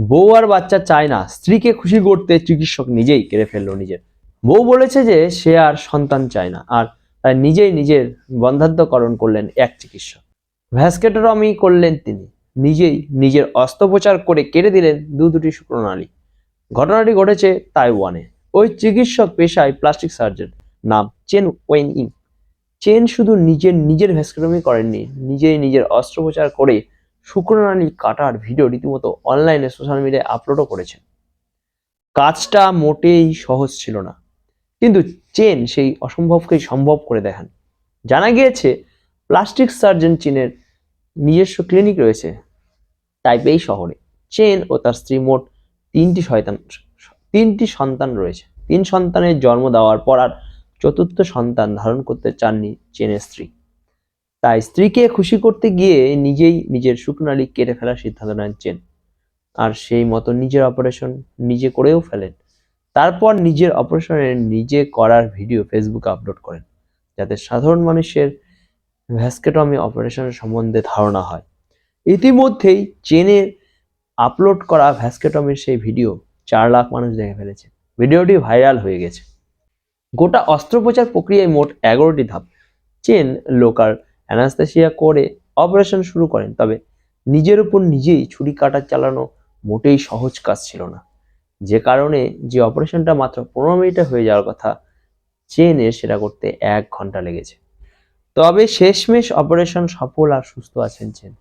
বউ আর বাচ্চা চায় না, স্ত্রীকে খুশি করতে চিকিৎসক নিজেই কেড়ে ফেললো নিজের। বউ বলেছে যে সে আর সন্তান চায় না, আর তাই নিজেই নিজের বন্ধ্যাত্বকরণ করলেন এক চিকিৎসক। ভ্যাস্কেটরমি করলেন তিনি, নিজেই নিজের অস্ত্রোপচার করে কেটে দিলেন দুটি শুক্রনালী। ঘটনাটি ঘটেছে তাইওয়ানে। ওই চিকিৎসক পেশায় প্লাস্টিক সার্জন, নাম চেন ওয়েন ইং। চেন শুধু নিজের ভ্যাস্কেটমি করেননি, নিজেই নিজের অস্ত্রোপচার করে শুক্রনালী কাটার ভিডিও রীতিমতো অনলাইনে সোশ্যাল মিডিয়ায় আপলোডও করেছেন। কাজটা মোটেই সহজ ছিল না, কিন্তু চেন সেই অসম্ভবকেই সম্ভব করে দেখান। জানা গিয়েছে প্লাস্টিক সার্জন চেনের নিজস্ব ক্লিনিক রয়েছে তাইপেই শহরে। চেন ও তার স্ত্রী মোট তিনটি সন্তান রয়েছে। 3 সন্তানের জন্ম দেওয়ার পর আর চতুর্থ সন্তান ধারণ করতে চাননি চেনের স্ত্রী। তাই স্ত্রীকে খুশি করতে গিয়ে নিজেই নিজের শুক্রনালী কেটে ফেলার সিদ্ধান্ত নেন চেন। আর সেই মতো নিজের অপারেশন নিজে করেও ফেলেন। তারপর নিজের অপারেশনের নিজে করার ভিডিও ফেসবুকে আপলোড করেন, যাতে সাধারণ মানুষের ভ্যাস্কেটমি অপারেশনের সম্বন্ধে ধারণা হয়। ইতিমধ্যেই চেনের আপলোড করা ভ্যাস্কেটমির সেই ভিডিও 4 লাখ মানুষ দেখে ফেলেছে। ভিডিওটি ভাইরাল হয়ে গেছে। গোটা অস্ত্রোপচার প্রক্রিয়ায় মোট 11টি ধাপ। চেন লোকাল অ্যানাস্থেসিয়া করে অপারেশন শুরু করেন, তবে নিজের উপর নিজেই ছুরি কাটা চালানো মোটেই সহজ কাজ ছিল না। যে কারণে যে অপারেশনটা মাত্র 15 মিনিটে হয়ে যাওয়ার কথা, চেনের সেটা করতে 1 ঘন্টা লেগেছে। তবে শেষমেশ অপারেশন সফল আর সুস্থ আছেন চেন।